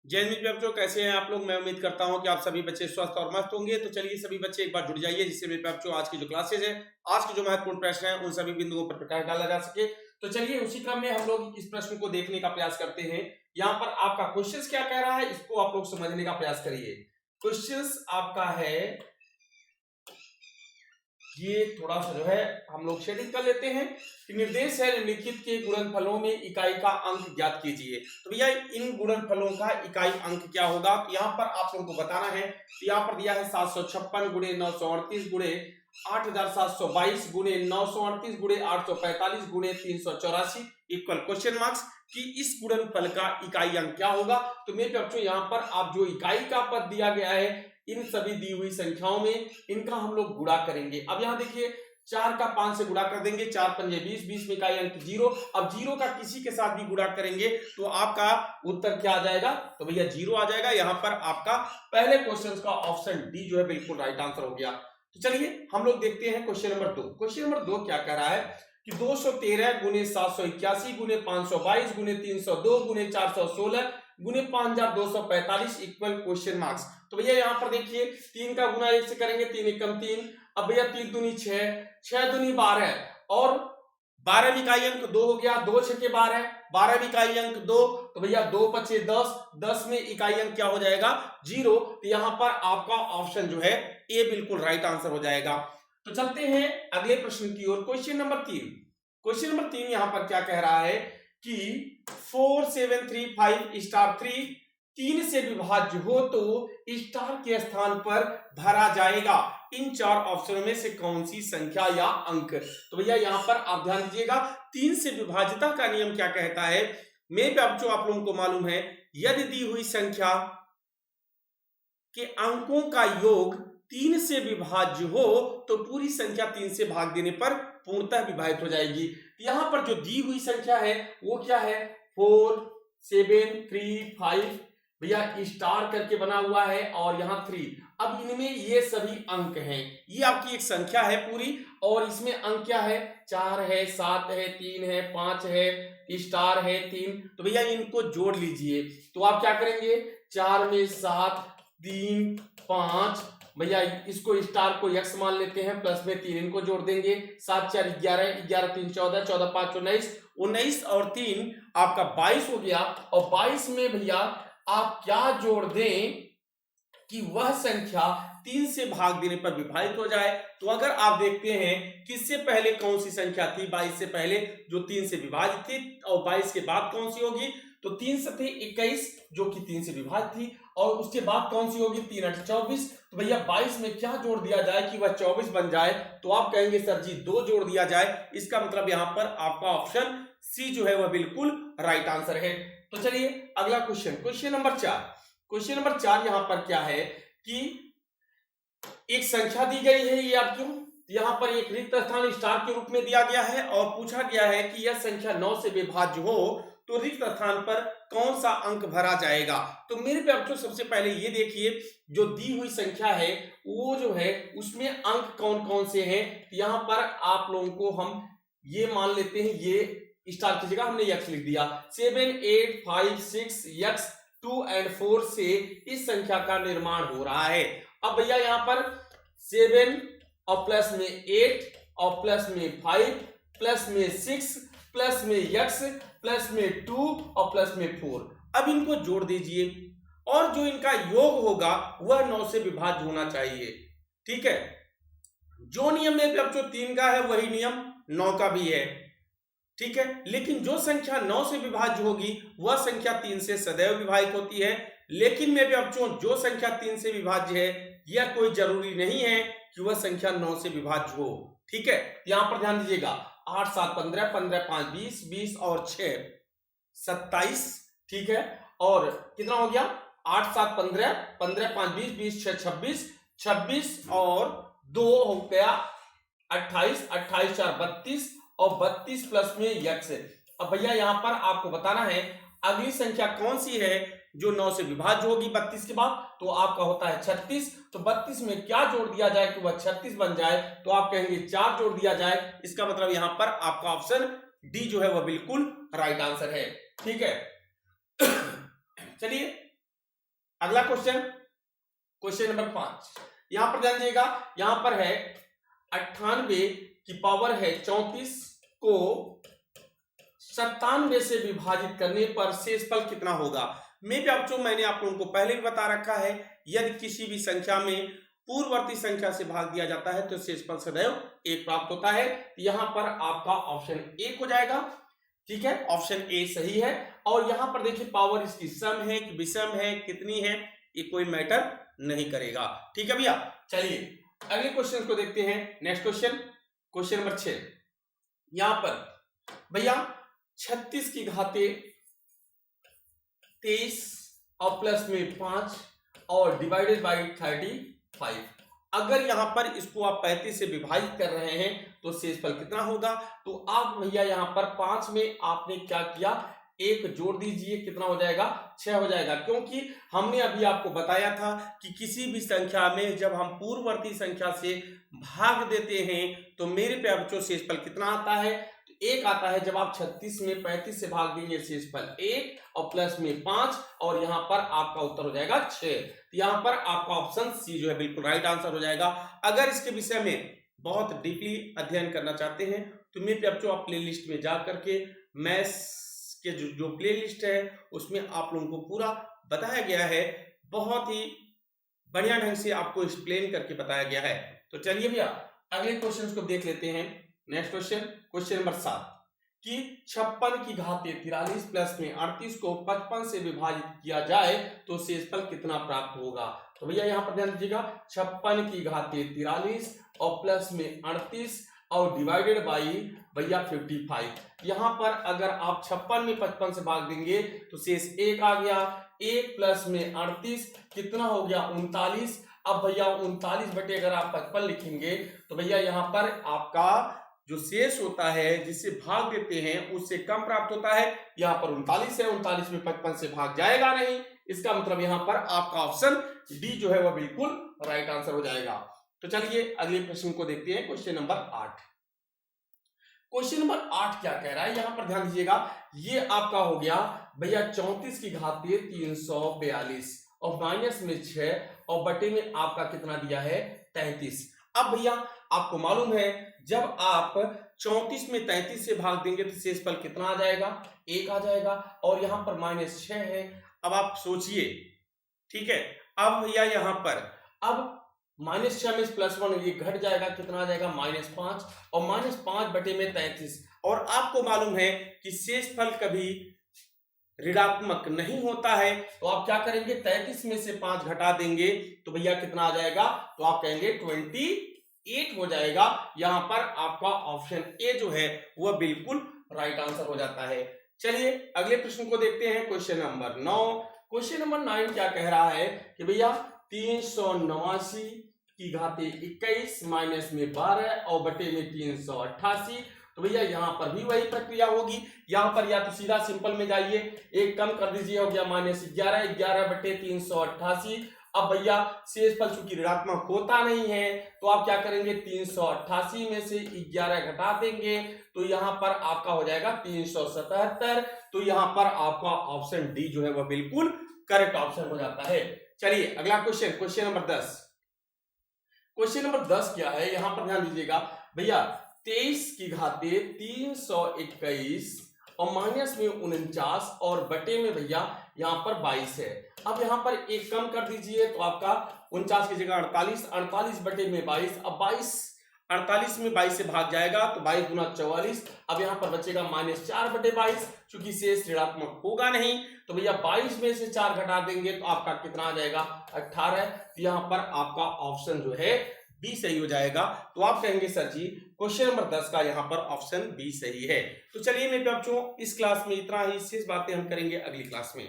जय हिंद बच्चों, कैसे हैं आप लोग। मैं उम्मीद करता हूं कि आप सभी बच्चे स्वस्थ और मस्त होंगे। तो चलिए सभी बच्चे एक बार जुड़ जाइए, जिससे मेरे बच्चों आज की जो क्लासेज है, आज के जो महत्वपूर्ण प्रश्न हैं, उन सभी बिंदुओं पर प्रकाश डाला जा सके। तो चलिए उसी क्रम में हम लोग इस प्रश्न को देखने का प्रयास करते हैं। यहाँ पर आपका क्वेश्चन क्या कह रहा है, इसको आप लोग समझने का प्रयास करिए। क्वेश्चन आपका है, ये थोड़ा सा जो है हम लोग शेडिंग कर लेते हैं कि निर्देश है निम्नलिखित के गुणनफलों में इकाई का अंक ज्ञात कीजिए। तो भैया इन गुणनफलों का इकाई अंक क्या होगा, तो यहाँ पर आप लोगों को बताना है। तो यहाँ पर दिया है 756 गुणे 938 गुणे 8722 गुणे 938 गुणे 845 गुणे 384 इक्वल क्वेश्चन मार्क्स कि इस गुणनफल का इकाई अंक क्या होगा। तो मेरे बच्चों यहाँ पर आप जो इकाई का पद दिया गया है, इन सभी दी हुई संख्याओं में इनका हम लोग गुणा करेंगे। अब यहाँ देखिए 4 का 5 से गुणा कर देंगे, 4 पंजे 20, 20 में इकाई अंक 0। अब 0 का किसी के साथ भी गुणा करेंगे तो आपका उत्तर क्या आ जाएगा, तो भैया 0 आ जाएगा। यहाँ पर आपका पहले क्वेश्चन का ऑप्शन डी जो है बिल्कुल राइट आंसर हो गया। तो चलिए हम लोग देखते हैं क्वेश्चन नंबर 2। क्वेश्चन नंबर 2 क्या कह रहा है कि 213 गुणे 781 गुणे 522 गुणे 302 गुणे 416 गुणे 5245 इक्वल क्वेश्चन मार्क्स। तो भैया यहाँ पर देखिए 3 का गुना 1 से करेंगे, 3 एकम 3। अब भैया 3 दूनी 6, 6 दूनी 12 और 12 इकाई अंक 2 हो गया, 2 6 12, 12 इकाई अंक 2। तो भैया 2 पचे 10, 10 में इकाई अंक क्या हो जाएगा 0। तो यहाँ पर आपका ऑप्शन जो है ए बिल्कुल राइट आंसर हो जाएगा। तो चलते हैं अगले प्रश्न की ओर। Question number 3। क्वेश्चन नंबर 3 यहाँ पर क्या कह रहा है कि 4735 स्टार 3 3 से विभाज्य हो तो स्टार के स्थान पर भरा जाएगा इन 4 ऑप्शनों में से कौन सी संख्या या अंक। तो भैया यहाँ पर आप ध्यान दीजिएगा, 3 से विभाज्यता का नियम क्या कहता है। मेरे बच्चों आप लोगों को मालूम है, यदि दी हुई संख्या के अंकों का योग 3 से विभाज्य हो तो पूरी संख्या 3 से भाग देने पर पूर्णतः विभाजित हो जाएगी। यहाँ पर जो दी हुई संख्या है वो क्या है, 4 7 3 5 भैया स्टार करके बना हुआ है और यहाँ 3। अब इनमें ये सभी अंक हैं, ये आपकी एक संख्या है पूरी और इसमें अंक क्या है, 4 है, 7 है, 3 है, 5 है, स्टार है 3। तो भैया इनको जोड़ लीजिए। तो आप क्या करेंगे, 4 में 7 3 5, भैया इसको स्टार को x मान लेते हैं, प्लस में 3 इनको जोड़ देंगे, 7 4 11, 11 3 14, 14 5 19, 19 और 3 आपका 22 हो गया। और 22 में भैया आप क्या जोड़ दें कि वह संख्या 3 से भाग देने पर विभाजित हो जाए। तो अगर आप देखते हैं किससे पहले कौन सी संख्या थी, 22 से पहले जो 3 से विभाजित थी, और 22 के बाद कौन सी होगी, तो 3 से थे 21 जो कि 3 से विभाजित थी, और उसके बाद कौन सी होगी, 3 8 24। तो भैया 22 में क्या जोड़ दिया जाए कि वह 24 बन जाए। तो आप कहेंगे सर जी 2 जोड़ दिया जाए। इसका मतलब यहाँ पर आपका ऑप्शन सी जो है वह बिल्कुल राइट आंसर है। तो चलिए अगला question, question number 4। Question number 4 यहाँ पर क्या है कि एक संख्या दी गई है, ये आप क्यों, यहाँ पर एक रिक्त स्थान स्टार के रूप में दिया गया है और पूछा गया है कि यह संख्या 9 से विभाज्य हो तो रिक्त स्थान पर कौन सा अंक भरा जाएगा। तो मेरे बच्चों सबसे पहले ये देखिए, जो दी हुई संख्या है वो जो है उसमें अंक कौन कौन से हैं। यहाँ पर आप लोगों को हम ये मान लेते हैं, ये स्टार की जगह हमने x लिख दिया। 7 8 5 6 x 2 और 4 से इस संख्या का निर्माण हो रहा है। अब भैया यहाँ पर 7 और प्लस में 8 और प्लस में 5 प्लस में 6 प्लस में x प्लस में 2 और प्लस में 4। अब इनको जोड़ दीजिए और जो इनका योग होगा वह 9 से विभाज्य होना चाहिए। ठीक है, जो नियम में अब जो 3 का है वही नियम 9 का भी है। ठीक है, लेकिन जो संख्या 9 से विभाज्य होगी वह संख्या 3 से सदैव विभाजित होती है। लेकिन मेरे बच्चों जो संख्या 3 से विभाज्य है यह कोई जरूरी नहीं है कि वह संख्या 9 से विभाज्य हो। ठीक है, यहां पर ध्यान दीजिएगा, 8 7 15, 15 5 20, 20 और 6 27। ठीक है, और कितना हो गया, 8 7 15, 15 5 20, 20 6 26, 26 और 2 हो गया 28, 28 4 32 और 32 प्लस में x। अब भैया यहाँ पर आपको बताना है अगली संख्या कौन सी है जो 9 से विभाज्य होगी 32 के बाद, तो आपका होता है 36। तो 32 में क्या जोड़ दिया जाए कि वह 36 बन जाए, तो आप कहेंगे 4 जोड़ दिया जाए। इसका मतलब यहाँ पर आपका ऑप्शन डी जो है वह बिल्कुल राइट आंसर है। ठीक है, चलिए अगला क्वेश्चन, क्वेश्चन नंबर 5, यहां पर ध्यान दीजिएगा, यहां पर है 98 की पावर है 34 को 97 से विभाजित करने पर शेषफल कितना होगा। मैंने आप लोगों को पहले भी बता रखा है, यदि किसी भी संख्या में पूर्ववर्ती संख्या से भाग दिया जाता है तो शेषफल सदैव 1 प्राप्त होता है। यहां पर आपका ऑप्शन 1 हो जाएगा, ठीक है, ऑप्शन ए सही है। और यहां पर देखिए पावर इसकी सम है कि विषम है, कितनी है, ये कोई मैटर नहीं करेगा, ठीक है भैया। चलिए अगले क्वेश्चन को देखते हैं। नेक्स्ट क्वेश्चन, क्वेश्चन नंबर 6, यहां पर भैया 36 की घाते 23 और प्लस में 5 और डिवाइडेड बाई 35। अगर यहां पर इसको आप 35 से विभाजित कर रहे हैं तो शेषफल कितना होगा। तो आप भैया यहां पर 5 में आपने क्या किया, 1 जोड़ दीजिए, कितना हो जाएगा, 6 हो जाएगा। क्योंकि हमने अभी आपको बताया था कि किसी भी संख्या में जब हम पूर्ववर्ती संख्या से भाग देते हैं तो मेरे प्यारे बच्चों शेषफल कितना आता है, तो 1 आता है। जब आप 36 में 35 से भाग देंगे शेषफल 1 और प्लस में 5 और यहां पर आपका उत्तर हो जाएगा 6। तो यहां पर आपका ऑप्शन सी जो है बिल्कुल राइट आंसर हो जाएगा। अगर इसके विषय में बहुत डीपली अध्ययन करना चाहते हैं तो मेरे प्यारे बच्चों आप प्ले लिस्ट में जा करके मैथ्स के जो प्ले लिस्ट है उसमें आप लोगों को पूरा बताया गया है, बहुत ही बढ़िया ढंग से आपको एक्सप्लेन करके बताया गया है। तो चलिए भैया अगले क्वेश्चन को देख लेते हैं। नेक्स्ट क्वेश्चन, क्वेश्चन नंबर 7 कि 56 की घाते 43 प्लस में 38 को 55 से विभाजित किया जाए तो शेषफल कितना प्राप्त होगा। तो भैया यहाँ पर ध्यान दीजिएगा, 56 की घाते 43 और प्लस में 38 और डिवाइडेड बाई भैया 55। यहां पर अगर आप 56 में 55 से भाग देंगे तो शेष 1 आ गया, 1 प्लस में 38 कितना हो गया, 39। अब भैया 39 बटे अगर आप 55 लिखेंगे तो भैया यहां पर आपका जो शेष होता है जिससे भाग देते हैं उससे कम प्राप्त होता है। यहां पर 39 है, 39 में 55 से भाग जाएगा नहीं, इसका मतलब यहां पर आपका ऑप्शन डी जो है वह बिल्कुल राइट आंसर हो जाएगा। तो चलिए अगले प्रश्न को देखते हैं, क्वेश्चन नंबर 8। क्वेश्चन नंबर 8 क्या कह रहा है, यहां पर ध्यान दीजिएगा, ये आपका हो गया भैया 34 की घाते 342 और माइनस में 6 और बटे में आपका कितना दिया है, 33। अब भैया आपको मालूम है जब आप 34 में 33 से भाग देंगे तो शेषफल कितना आ जाएगा, 1 आ जाएगा। और यहां पर माइनस 6 है। अब आप सोचिए, ठीक है, अब भैया यहां पर अब -6 में +1 ये घट जाएगा, कितना आ जाएगा, -5 और -5 बटे में 33। और आपको मालूम है कि शेषफल कभी ऋणात्मक नहीं होता है, तो आप क्या करेंगे, 33 में से 5 घटा देंगे तो भैया कितना आ जाएगा, तो आप कहेंगे 28 हो जाएगा। यहां पर आपका ऑप्शन ए जो है वह बिल्कुल राइट आंसर हो जाता है। चलिए अगले प्रश्न को देखते हैं, क्वेश्चन नंबर 9। क्वेश्चन नंबर 9 क्या कह रहा है कि भैया 389 की घाते 21 माइनस में 12 और बटे में 388। तो भैया यहां पर भी वही प्रक्रिया होगी, यहां पर या तो सीधा सिंपल में जाइए, एक कम कर दीजिए, हो गया -11, 11 बटे 388। अब भैया शेषफल चूंकि ऋणात्मक होता नहीं है तो आप क्या करेंगे, 388 में से 11 घटा देंगे तो यहां पर आपका हो जाएगा 377। तो यहां पर आपका ऑप्शन डी जो है वह बिल्कुल करेक्ट ऑप्शन हो जाता है। चलिए अगला question, question number 10। Question number 10 क्या है, यहां पर ध्यान दीजिएगा भैया 23 की घाते 321 और माइनस में 49 और बटे में भैया यहां पर 22 है। अब यहां पर एक कम कर दीजिए तो आपका 49 की जगह 48, 48 बटे में 22। अब 48 में 22 से भाग जाएगा तो 22 गुना 44। अब यहां पर बचेगा -4 बटे 22, चूंकि शेष ऋणात्मक होगा नहीं तो भैया 22 में से 4 घटा देंगे तो आपका कितना आ जाएगा, 18। तो यहां पर आपका ऑप्शन जो है बी सही हो जाएगा। तो आप कहेंगे सर जी क्वेश्चन नंबर 10 का यहां पर ऑप्शन बी सही है। तो चलिए मेरे बच्चों इस क्लास में इतना ही, शेष बातें हम करेंगे अगली क्लास में।